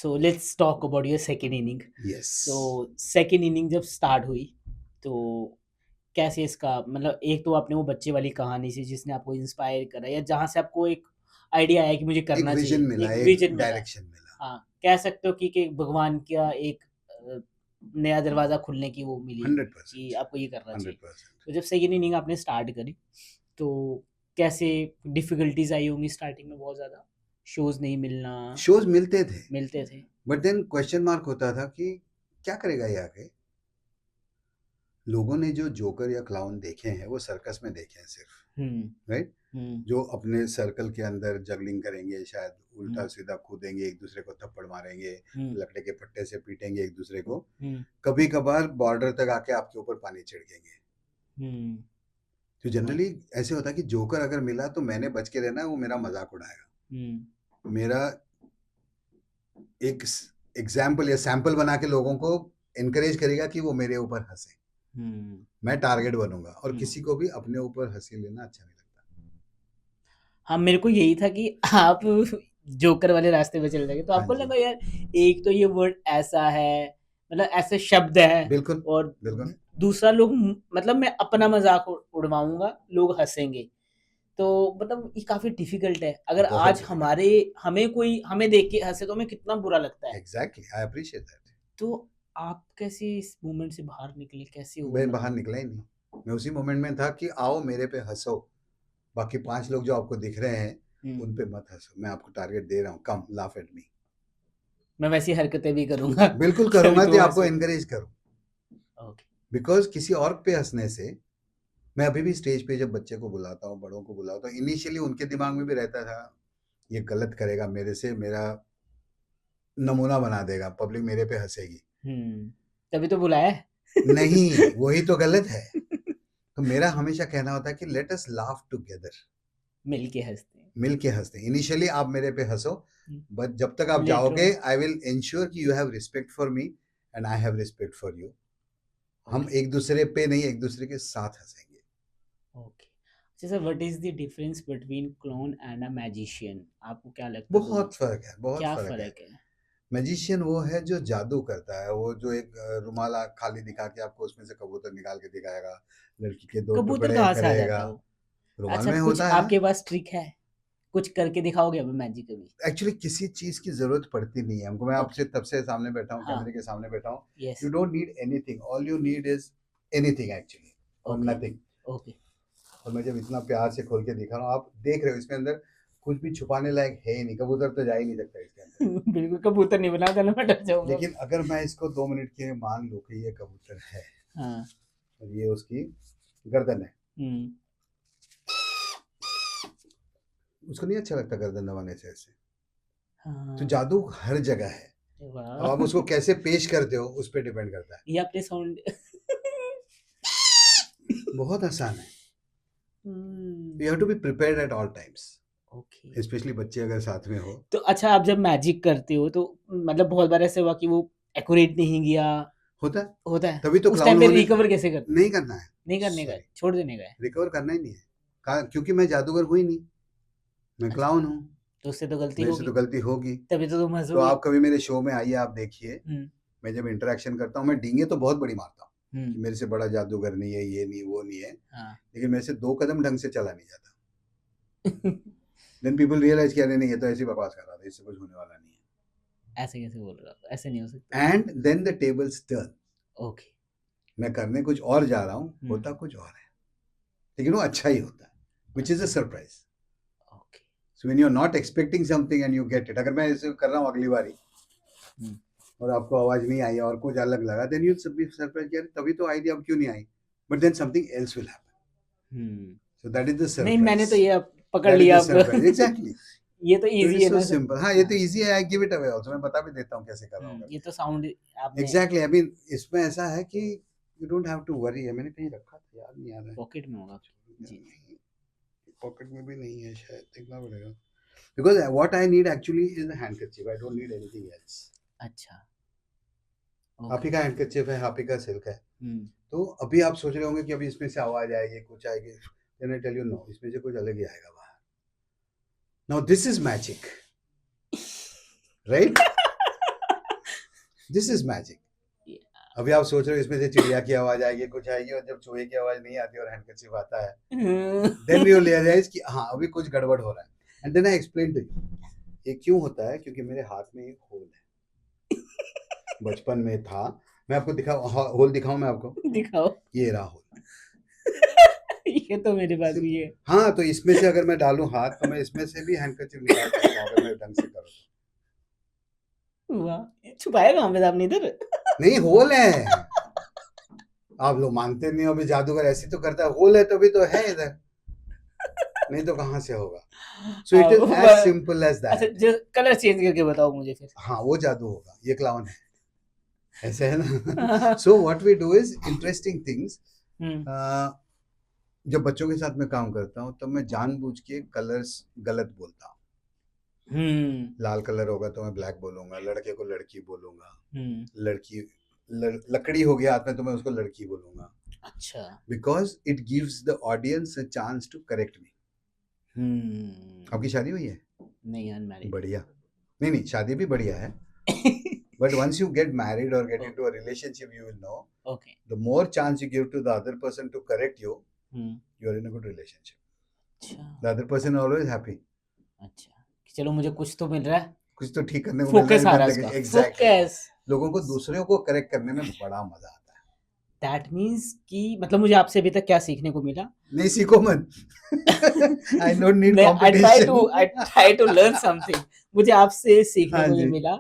So let's talk about your second inning. Yes तो second inning जब start हुई तो कैसे इसका मतलब, एक तो आपने वो बच्चे वाली कहानी से जिसने आपको इंस्पायर करा या जहाँ से आपको एक आइडिया आया कि मुझे एक करना विजन चाहिए, मिला, एक एक विजन मिला। डायरेक्शन मिला। हाँ, कह सकते हो कि भगवान का एक नया दरवाज़ा खुलने की वो मिली कि 100%, आपको ये करना चाहिए। 100%। तो जब सेकेंड इनिंग आपने स्टार्ट करी तो कैसे डिफ़िकल्टीज़ आई होंगी स्टार्टिंग में? बहुत ज़्यादा शोज़ नहीं मिलना, शोज मिलते थे, मिलते थे। बट देन क्वेश्चन मार्क होता था कि क्या करेगा ये आगे। लोगों ने जो जोकर या क्लाउन देखे हैं वो सर्कस में देखे हैं सिर्फ, हुँ, राइट? हुँ, जो अपने सर्कल के अंदर जगलिंग करेंगे, शायद उल्टा हुँ, सीधा कूदेंगे, एक दूसरे को थप्पड़ मारेंगे, हुँ, लकड़े के पट्टे से पीटेंगे एक दूसरे को, हुँ, कभी कभार बॉर्डर तक आके आपके ऊपर पानी छिड़केंगे। हुँ, तो जनरली ऐसे होता है कि जोकर अगर मिला तो मैंने बच के रहना है, वो मेरा मजाक उड़ाएगा, हुँ, मेरा एक एग्जाम्पल या सैंपल बना के लोगों को इनकरेज करेगा कि वो मेरे ऊपर हंसे। हुँ, मैं टारगेट बनूंगा और हुँ। किसी को भी अपने ऊपर हंसी लेना अच्छा नहीं लगता। हाँ, मेरे को यही था कि आप जोकर वाले रास्ते पे चले जाएँगे, तो हाँ आपको जी, लगा यार एक तो ये वर्ड ऐसा है, मतलब ऐसे शब्द हैं बिल्कुल और बिल्कुल। दूसरा लोग मतलब मैं अपना मज़ाक उड़वाऊँगा, लोग हँसेंगे। तो मतलब ये काफ़ी डिफ़िकल्ट है। अगर बहुत आज डिफिकल्ट। हमारे हमें कोई हमें देख के हँसे तो हमें कितना बुरा लगता है। Exactly, I appreciate that. तो आप कैसे इस मूवमेंट से बाहर निकले? कैसे हुआ मैं बाहर मतलब? निकला ही नहीं, मैं उसी मोमेंट में था कि आओ मेरे पे हंसो, बाकी 5 लोग जो आपको दिख रहे हैं हुँ, उन पे मत हंसो, मैं आपको टारगेट दे रहा हूँ, कम लाफ एट मी। मैं वैसी हरकतें भी करूँगा बिल्कुल कि अभी करूंगा तो तुम आपको हँसो। इनकरेज करूँ, ओके। बिकॉज किसी और पे हंसने से, मैं अभी भी स्टेज पे जब बच्चे को बुलाता हूँ, बड़ों को बुलाता हूँ, इनिशियली उनके दिमाग में भी रहता था ये गलत करेगा मेरे से, मेरा नमूना बना देगा, पब्लिक मेरे पे हंसेगी। हुँ, तभी तो बुलाया है। नहीं, वही तो गलत है। तो मेरा हमेशा कहना होता है कि लेट अस लाफ टुगेदर, मिल के हँसते हैं। मिल के हंसते हैं। इनिशियली आप मेरे पे हंसो, हुँ, बट जब तक आप लेटर जाओगे ऑन। आई विल इंश्योर कि you have respect for me and I have respect for you. हम ओके, एक दूसरे पे नहीं, एक दूसरे के साथ हंसेंगे। ओके। अच्छा sir, what is the difference between clone and a magician? आपको क्या लगता है दोनों? बहुत फर्क है, बहुत क्या फर्क है। फ़र्क है? मैजिशियन वो है जो जादू करता है, वो जो एक रुमाल खाली दिखा के आपको उसमें से कबूतर निकाल के दिखाएगा, लड़की के 2 कबूतर टुकड़े कहाँ से आ करेगा। जाता है वो? रुमाल अच्छा, में कुछ होता है ना। आपके पास ट्रिक है? कुछ करके दिखाओगे अभी मैजिक अभी? एक्चुअली किसी चीज की जरूरत पड़ती नहीं है हमको, मैं ओके, आपसे तब से सामने बैठा हूँ, हाँ, कैमरे के सामने बैठा हूँ। Yes, you don't need anything, all you need is anything actually, और ओके, नथिंग। ओके। और मैं जब इतना प्यार से खोल के दिखा रहा हूँ, आप देख रहे हो इसके अंदर कुछ भी छुपाने लायक है ही नहीं, कबूतर तो जा ही नहीं सकता इसके अंदर। बिल्कुल कबूतर नहीं बना देना, मैं डर जाऊँगा। लेकिन अगर मैं इसको 2 मिनट के लिए मान लूँ कि ये कबूतर है हाँ, और ये उसकी गर्दन है, हुँ, उसको नहीं अच्छा लगता गर्दन दबाने से ऐसे। तो हाँ, जादू हर जगह है, अब वाह! आप उसको कैसे पेश करते हो उस पर डिपेंड करता है। ये आपने साउंड बहुत आसान है। Hmm, you have to be prepared at all times, okay. Specially बच्चे अगर साथ में हो। तो अच्छा, आप जब मैजिक करते हो तो मतलब बहुत बार ऐसा हुआ कि वो एक्यूरेट नहीं गया, होता है, होता है? तभी तो उस क्लाउन टाइम पे होने। रिकवर कैसे करते हो? नहीं करना है, नहीं करने का है, सॉरी, छोड़ देने का है? रिकवर करना ही नहीं है, क्योंकि मैं जादूगर हूँ ही नहीं, मैं अच्छा, क्लाउन हूँ, तो उससे तो गलती मेरे से तो होगी, गलती होगी। तभी तो तुम तो हँसोगे। आप कभी मेरे शो में आइए, आप देखिए, हुँ, मैं जब इंटरेक्शन करता हूँ मैं डींगे तो बहुत बड़ी मारता हूँ हुँ, कि मेरे से बड़ा जादूगर नहीं है, ये नहीं वो नहीं है, हाँ। लेकिन मेरे से 2 कदम ढंग से चला नहीं जाता। देन पीपल रियलाइज कि अरे नहीं, ये तो ऐसी बकवास कर रहा था, इससे कुछ होने वाला नहीं ऐसे कैसे बोल रहे हो आप? ऐसे नहीं हो सकता। है। And then the tables turn, okay, मैं करने कुछ और जा रहा हूँ, हुँ, होता कुछ और है, लेकिन वो अच्छा ही होता है, विच इज अ अच्छा, surprise. Okay, so when you are not expecting something and you get it, अगर मैं इसे कर रहा हूँ अगली बारी हुँ, और आपको आवाज नहीं आई और कुछ अलग लगा, देन यू बी सरप्राइज, यार तभी तो आई थी, अब क्यों नहीं आई, but then something else will happen. Hmm. So that is the नहीं, मैंने सरप्राइज, तो ये अब पकड़ दैट इज लिया द अब। Surprise exactly. ये तो तो इट ईज़ी इज है सो ना सब? सिंपल। हाँ, ये तो हाँ, इजी है, I give it away also, मैं बता भी देता हूँ कैसे कर रहा हूँ ये करके। तो साउंड आपने एग्जैक्टली, आई मीन इसमें ऐसा है कि you don't have to worry है, मैंने कहीं रखा था, याद नहीं आ रहा है। पॉकेट में होगा। यार जी, नहीं, पॉकेट में भी नहीं है शायद, देखना पड़ेगा, because what I need actually is a handkerchief, I don't need anything else. अच्छा, आप ओके, ही का हैंडकरचीफ है, आप ही का सिल्क है। हुँ, तो अभी आप सोच रहे होंगे कि अभी इसमें से आवाज आएगी, कुछ आएगी, then I tell you know, इसमें से कुछ अलग ही आएगा बाहर। Now this is magic, right? This is magic. Yeah. अभी आप सोच रहे हो इसमें से चिड़िया की आवाज आएगी, कुछ आएगी, और जब चूहे की आवाज नहीं आती और हैंडकरचिप आता है, देन यू रियलाइज कि हाँ अभी कुछ गड़बड़ हो रहा है। And then I explain to you ये क्यों होता है, क्योंकि मेरे हाथ में एक होल है, बचपन में था। मैं आपको होल दिखाऊं मैं आपको? दिखाओ। ये रहा होल। ये तो मेरे पास भी है। हाँ, तो इसमें से अगर मैं डालूं हाथ तो मैं इसमें से भी हैंडकरचिप निकाल सकता हूँ अगर मैं ढंग से करूँ तो। वाह! छुपाया कहाँ पे था आपने इधर? नहीं, होल है। आप लोग मानते नहीं हो, अभी जादूगर ऐसे तो करता है, होल है तभी तो है इधर, नहीं तो कहाँ से होगा। So it is as simple as अच्छा, दैट। जो कलर चेंज करके बताओ मुझे फिर। हाँ, वो जादू होगा, ये क्लाउन है, ऐसे है ना। So what we do is interesting things. जब बच्चों के साथ मैं काम करता हूँ तब मैं जानबूझ के कलर्स गलत बोलता हूँ। लाल कलर होगा तो मैं ब्लैक बोलूंगा, लड़के को लड़की बोलूंगा, लड़की लकड़ी हो गया हाथ में तो मैं उसको लड़की बोलूंगा। अच्छा। Because it gives the audience a chance to correct me. आपकी शादी हुई है? नहीं, अनमैरिड। बढ़िया। नहीं, शादी भी बढ़िया है। But once you get married or get into a relationship, you will know. Okay. The more chance you give to the other person to correct you, you are in a good relationship. अच्छा। The other person is always happy. अच्छा, चलो मुझे कुछ तो मिल रहा है। कुछ तो ठीक करने को मिल फोकस रहा आ है रहा है जिंदगी। उसका। Exactly. फोकस। लोगों को दूसरों को करेक्ट करने में बड़ा मजा आता है। दैट मीन्स कि मतलब मुझे आपसे अभी तक क्या सीखने को मिला? नहीं, सीखो मत। I don't need मैं competition. I try to learn something. मुझे आपसे सीखने हाँ को ये जी। मिला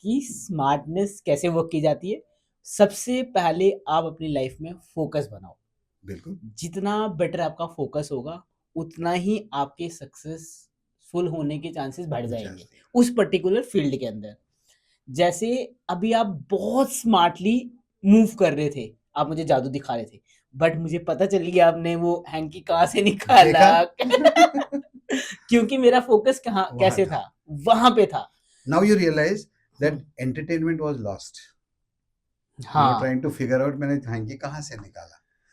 कि स्मार्टनेस कैसे वर्क की जाती है। सबसे पहले आप अपनी लाइफ में फोकस बनाओ। बिल्कुल। जितना बेटर आपका फोकस होगा, उतना ही आपके सक्सेसफुल होने के चांसेस बढ़ जाएंगे उस पर्टिकुलर फील्ड के अंदर। जैसे अभी आप बहुत स्मार्टली मूव कर रहे थे, आप मुझे जादू दिखा रहे थे, बट मुझे पता चल गया आपने वो हैंकी कहाँ से निकाला। क्योंकि मेरा फोकस कहाँ वहाँ कैसे था। था, वहां पे था। Now you realize that entertainment was lost. You were हाँ, trying to figure out मैंने हैंकी कहाँ से निकाला।